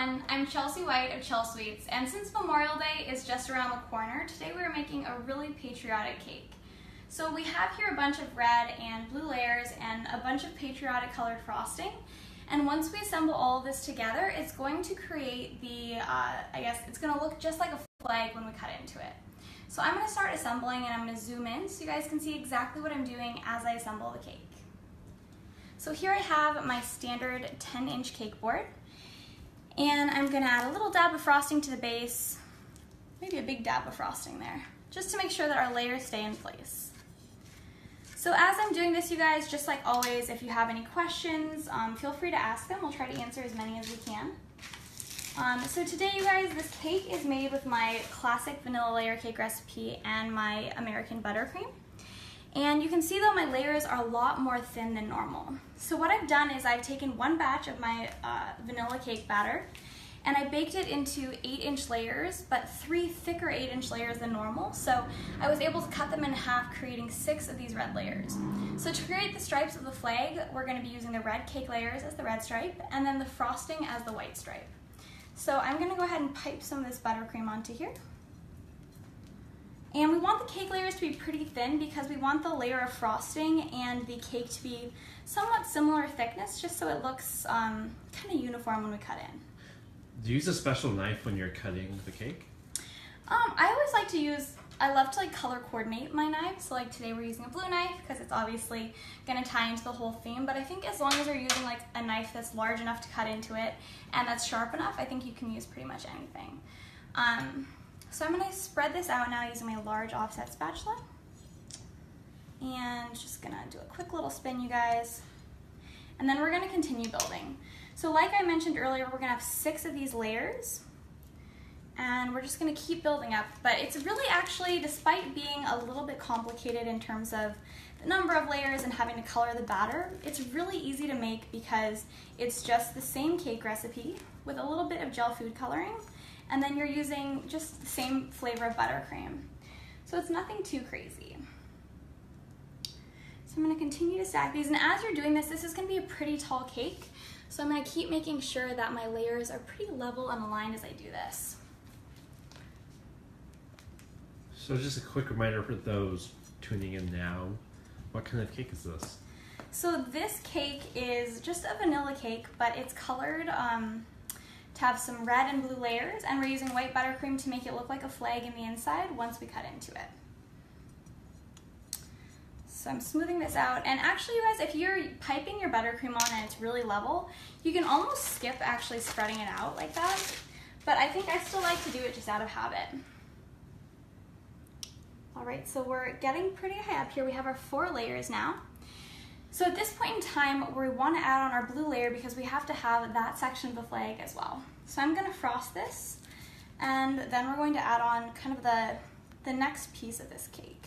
everyone, I'm Chelsea White of Chelsweets, and since Memorial Day is just around the corner, today we're making a really patriotic cake. So we have here a bunch of red and blue layers and a bunch of patriotic colored frosting, and once we assemble all of this together, it's going to create the, it's going to look just like a flag when we cut into it. So I'm going to start assembling and I'm going to zoom in so you guys can see exactly what I'm doing as I assemble the cake. So here I have my standard 10-inch cake board. And I'm going to add a little dab of frosting to the base, maybe a big dab of frosting there, just to make sure that our layers stay in place. So as I'm doing this, you guys, just like always, if you have any questions, feel free to ask them. We'll try to answer as many as we can. So today, you guys, this cake is made with my classic vanilla layer cake recipe and my American buttercream. And you can see though my layers are a lot more thin than normal. So what I've done is I've taken one batch of my vanilla cake batter and I baked it into 8-inch layers, but 3 thicker 8-inch layers than normal. So I was able to cut them in half, creating 6 of these red layers. So to create the stripes of the flag, we're going to be using the red cake layers as the red stripe and then the frosting as the white stripe. So I'm going to go ahead and pipe some of this buttercream onto here. And we want the cake layers to be pretty thin because we want the layer of frosting and the cake to be somewhat similar thickness, just so it looks kind of uniform when we cut in. Do you use a special knife when you're cutting the cake? I always like to use, I love to like color coordinate my knives. So like today we're using a blue knife because it's obviously going to tie into the whole theme. But I think as long as you're using like a knife that's large enough to cut into it and that's sharp enough, I think you can use pretty much anything. So I'm going to spread this out now using my large offset spatula. And just going to do a quick little spin, you guys. And then we're going to continue building. So like I mentioned earlier, we're going to have 6 of these layers. And we're just going to keep building up. But it's really actually, despite being a little bit complicated in terms of the number of layers and having to color the batter, it's really easy to make because it's just the same cake recipe with a little bit of gel food coloring. And then you're using just the same flavor of buttercream. So it's nothing too crazy. So I'm going to continue to stack these, and as you're doing this, this is going to be a pretty tall cake. So I'm going to keep making sure that my layers are pretty level and aligned as I do this. So just a quick reminder for those tuning in now, what kind of cake is this? So this cake is just a vanilla cake, but it's colored to have some red and blue layers, and we're using white buttercream to make it look like a flag in the inside once we cut into it. So I'm smoothing this out, and actually you guys, if you're piping your buttercream on and it's really level, you can almost skip actually spreading it out like that, but I think I still like to do it just out of habit. Alright, so we're getting pretty high up here. We have our 4 layers now. So at this point in time, we want to add on our blue layer because we have to have that section of the flag as well. So I'm going to frost this, and then we're going to add on kind of the next piece of this cake.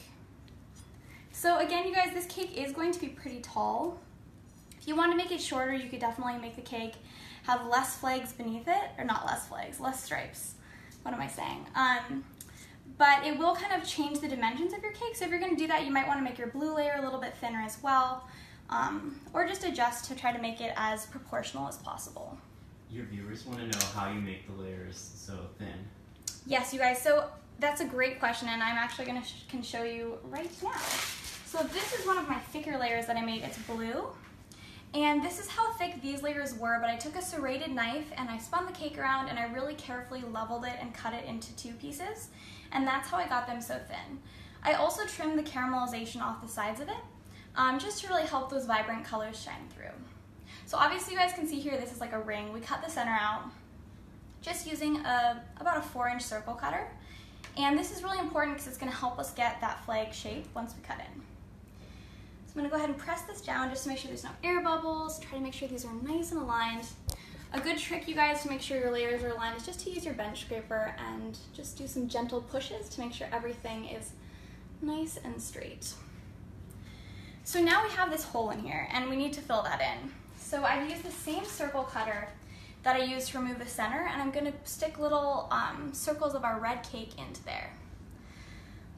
So again, you guys, this cake is going to be pretty tall. If you want to make it shorter, you could definitely make the cake have less flags beneath it, or not less flags, less stripes. What am I saying? But it will kind of change the dimensions of your cake. So if you're going to do that, you might want to make your blue layer a little bit thinner as well. Or just adjust to try to make it as proportional as possible. Your viewers want to know how you make the layers so thin. Yes, you guys, so that's a great question, and I'm actually going to can show you right now. So this is one of my thicker layers that I made. It's blue, and this is how thick these layers were, but I took a serrated knife and I spun the cake around and I really carefully leveled it and cut it into 2 pieces, and that's how I got them so thin. I also trimmed the caramelization off the sides of it, just to really help those vibrant colors shine through. So obviously you guys can see here, this is like a ring. We cut the center out just using about a 4-inch circle cutter. And this is really important because it's going to help us get that flag shape once we cut in. So I'm going to go ahead and press this down just to make sure there's no air bubbles. Try to make sure these are nice and aligned. A good trick, you guys, to make sure your layers are aligned is just to use your bench scraper and just do some gentle pushes to make sure everything is nice and straight. So now we have this hole in here and we need to fill that in. So I've used the same circle cutter that I used to remove the center, and I'm going to stick little circles of our red cake into there.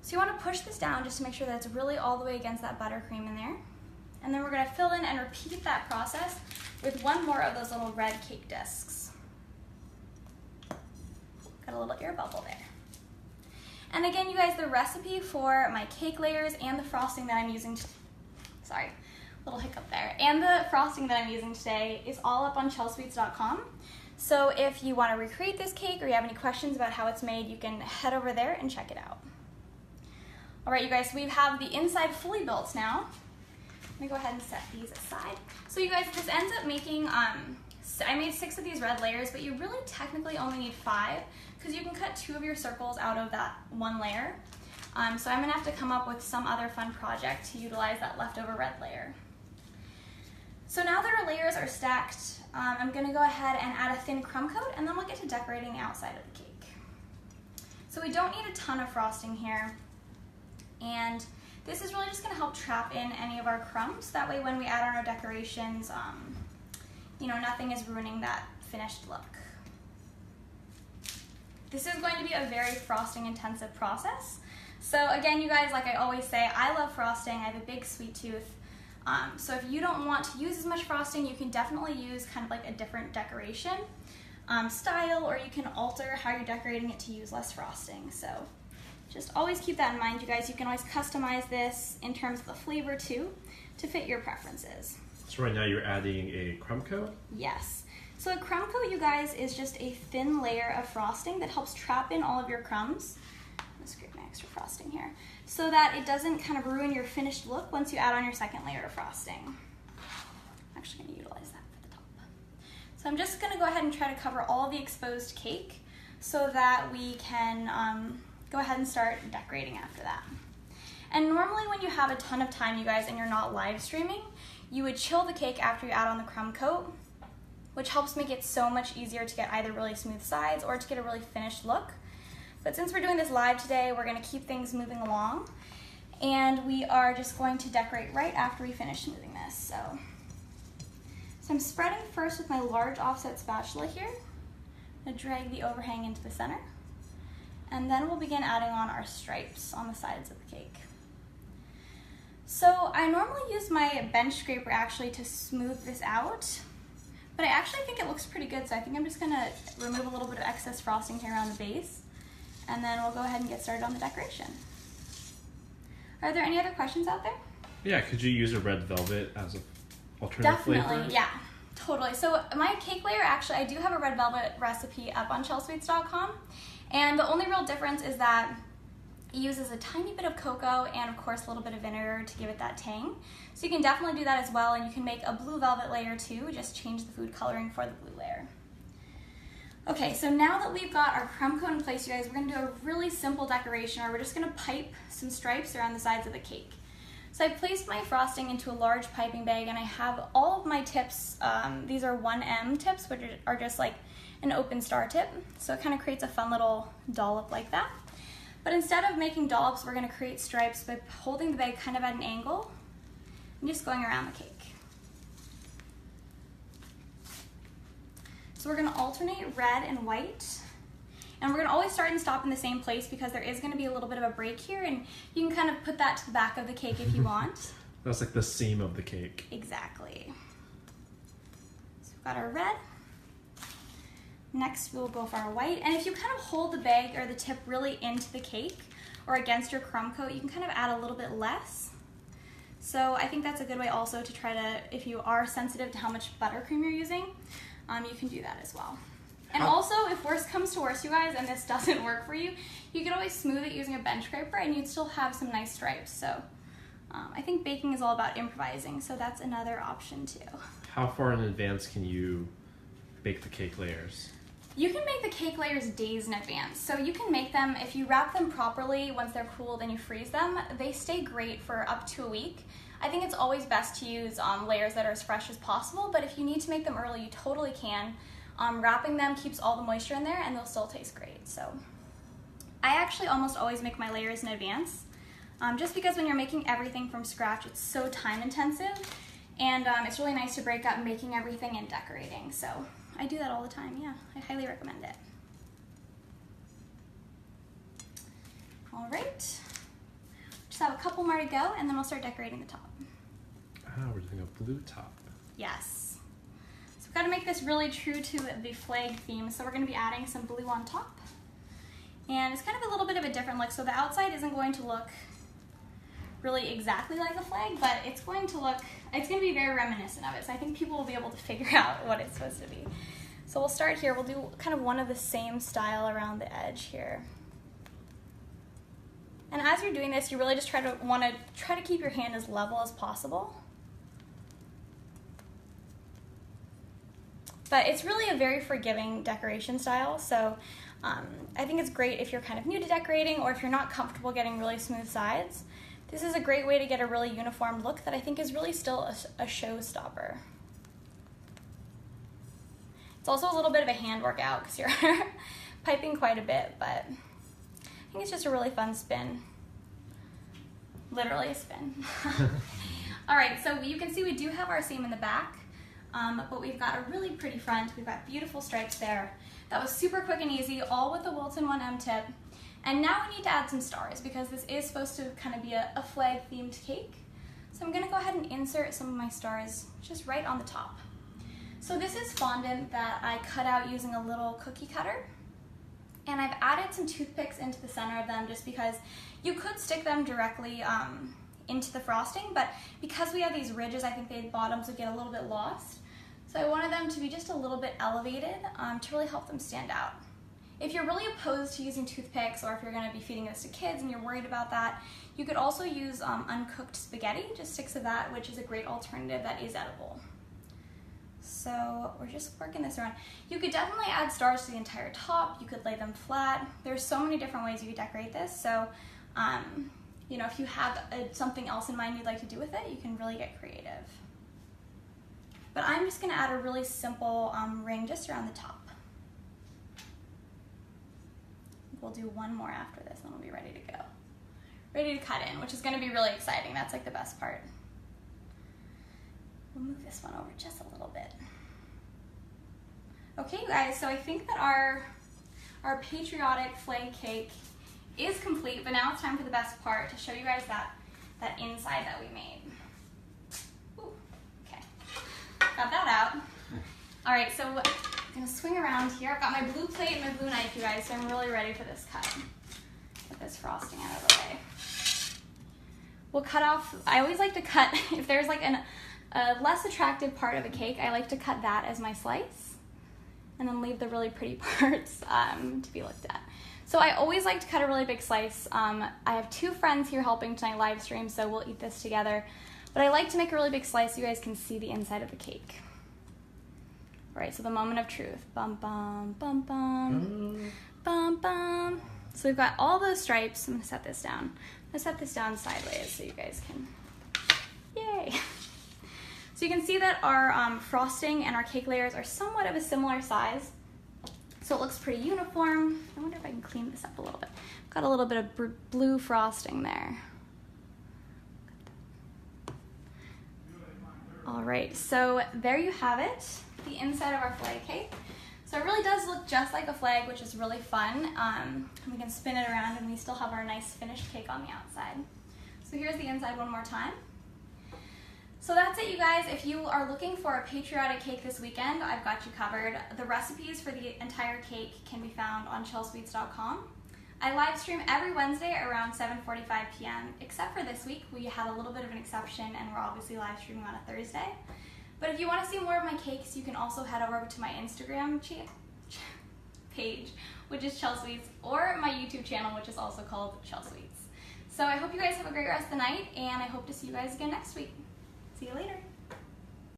So you want to push this down just to make sure that it's really all the way against that buttercream in there. And then we're going to fill in and repeat that process with one more of those little red cake discs. Got a little air bubble there. And again, you guys, the recipe for my cake layers and the frosting that I'm using, sorry, little hiccup there, and the frosting that I'm using today is all up on Chelsweets.com. So if you want to recreate this cake or you have any questions about how it's made, you can head over there and check it out. All right, you guys, so we have the inside fully built now. Let me go ahead and set these aside. So you guys, this ends up making, I made 6 of these red layers, but you really technically only need 5 because you can cut 2 of your circles out of that 1 layer. So I'm gonna have to come up with some other fun project to utilize that leftover red layer. So now that our layers are stacked, I'm gonna go ahead and add a thin crumb coat, and then we'll get to decorating the outside of the cake. So we don't need a ton of frosting here, and this is really just gonna help trap in any of our crumbs. That way when we add on our decorations, you know, nothing is ruining that finished look. This is going to be a very frosting intensive process. So again, you guys, like I always say, I love frosting. I have a big sweet tooth. So if you don't want to use as much frosting, you can definitely use kind of like a different decoration style, or you can alter how you're decorating it to use less frosting. So just always keep that in mind, you guys. You can always customize this in terms of the flavor too, to fit your preferences. So right now you're adding a crumb coat? Yes. So a crumb coat, you guys, is just a thin layer of frosting that helps trap in all of your crumbs. Let's scrape my extra frosting here, so that it doesn't kind of ruin your finished look once you add on your second layer of frosting. I'm actually going to utilize that for the top. So I'm just going to go ahead and try to cover all the exposed cake so that we can go ahead and start decorating after that. And normally when you have a ton of time, you guys, and you're not live streaming, you would chill the cake after you add on the crumb coat, which helps make it so much easier to get either really smooth sides or to get a really finished look. But since we're doing this live today, we're gonna keep things moving along, and we are just going to decorate right after we finish smoothing this. So I'm spreading first with my large offset spatula here. I'm gonna drag the overhang into the center, and then we'll begin adding on our stripes on the sides of the cake. So I normally use my bench scraper actually to smooth this out, but I actually think it looks pretty good, so I think I'm just gonna remove a little bit of excess frosting here around the base, and then we'll go ahead and get started on the decoration. Are there any other questions out there? Yeah, could you use a red velvet as an alternative flavor? Definitely, yeah, totally. So my cake layer, actually, I do have a red velvet recipe up on Chelsweets.com, and the only real difference is that it uses a tiny bit of cocoa and, of course, a little bit of vinegar to give it that tang. So you can definitely do that as well, and you can make a blue velvet layer too, just change the food coloring for the blue layer. Okay, so now that we've got our crumb coat in place, you guys, we're gonna do a really simple decoration where we're just gonna pipe some stripes around the sides of the cake. So I placed my frosting into a large piping bag, and I have all of my tips. These are 1M tips, which are just like an open star tip. So it kind of creates a fun little dollop like that. But instead of making dollops, we're gonna create stripes by holding the bag kind of at an angle and just going around the cake. So we're gonna alternate red and white. And we're gonna always start and stop in the same place because there is gonna be a little bit of a break here, and you can kind of put that to the back of the cake if you want. That's like the seam of the cake. Exactly. So we've got our red. Next we'll go for our white. And if you kind of hold the bag or the tip really into the cake or against your crumb coat, you can kind of add a little bit less. So I think that's a good way also to try to, if you are sensitive to how much buttercream you're using, you can do that as well. And also, if worse comes to worse, you guys, and this doesn't work for you, you can always smooth it using a bench scraper and you'd still have some nice stripes. So I think baking is all about improvising, so that's another option too. How far in advance can you bake the cake layers? You can make the cake layers days in advance. So you can make them, if you wrap them properly, once they're cooled and you freeze them, they stay great for up to a week. I think it's always best to use layers that are as fresh as possible, but if you need to make them early, you totally can. Wrapping them keeps all the moisture in there and they'll still taste great. So I actually almost always make my layers in advance, just because when you're making everything from scratch, it's so time intensive, and it's really nice to break up making everything and decorating. So I do that all the time, yeah. I highly recommend it. All right, just have a couple more to go and then we'll start decorating the top. Ah, we're doing a blue top. Yes. So we've got to make this really true to the flag theme, so we're going to be adding some blue on top. And it's kind of a little bit of a different look. So the outside isn't going to look really exactly like a flag, but it's going to be very reminiscent of it. So I think people will be able to figure out what it's supposed to be. So we'll start here. We'll do kind of one of the same style around the edge here. And as you're doing this, you really just want to keep your hand as level as possible. But it's really a very forgiving decoration style, so I think it's great if you're kind of new to decorating or if you're not comfortable getting really smooth sides. This is a great way to get a really uniform look that I think is really still a showstopper. It's also a little bit of a hand workout because you're piping quite a bit, but I think it's just a really fun spin. Literally a spin. All right, so you can see we do have our seam in the back. But we've got a really pretty front. We've got beautiful stripes there. That was super quick and easy, all with the Wilton 1M tip. And now we need to add some stars because this is supposed to kind of be a flag themed cake. So I'm gonna go ahead and insert some of my stars just right on the top. So this is fondant that I cut out using a little cookie cutter. And I've added some toothpicks into the center of them just because you could stick them directly into the frosting, but because we have these ridges, I think the bottoms would get a little bit lost. So I wanted them to be just a little bit elevated to really help them stand out. If you're really opposed to using toothpicks or if you're going to be feeding this to kids and you're worried about that, you could also use uncooked spaghetti, just sticks of that, which is a great alternative that is edible. So we're just working this around. You could definitely add stars to the entire top. You could lay them flat. There's so many different ways you could decorate this. So, you know, if you have something else in mind you'd like to do with it, you can really get creative. But I'm just gonna add a really simple ring just around the top. We'll do one more after this and we'll be ready to go. Ready to cut in, which is gonna be really exciting. That's like the best part. We'll move this one over just a little bit. Okay, you guys, so I think that our patriotic flag cake is complete, but now it's time for the best part to show you guys that inside that we made. Got that out. All right, so I'm gonna swing around here. I've got my blue plate and my blue knife, you guys, so I'm really ready for this cut. Get this frosting out of the way. We'll cut off, I always like to cut, if there's like a less attractive part of a cake, I like to cut that as my slice and then leave the really pretty parts to be looked at. So I always like to cut a really big slice. I have 2 friends here helping tonight live stream, so we'll eat this together. But I like to make a really big slice so you guys can see the inside of the cake. All right, so the moment of truth. Bum, bum, bum, bum, bum, bum. So we've got all those stripes. I'm gonna set this down. I'm gonna set this down sideways so you guys can, yay. So you can see that our frosting and our cake layers are somewhat of a similar size. So it looks pretty uniform. I wonder if I can clean this up a little bit. Got a little bit of blue frosting there. All right, so there you have it, the inside of our flag cake. So it really does look just like a flag, which is really fun. We can spin it around and we still have our nice finished cake on the outside. So here's the inside one more time. So that's it, you guys. If you are looking for a patriotic cake this weekend, I've got you covered. The recipes for the entire cake can be found on Chelsweets.com. I live stream every Wednesday around 7:45 p.m. except for this week. We had a little bit of an exception and we're obviously live streaming on a Thursday. But if you want to see more of my cakes, you can also head over to my Instagram page, which is Chelsweets, or my YouTube channel, which is also called Chelsweets. So I hope you guys have a great rest of the night, and I hope to see you guys again next week. See you later.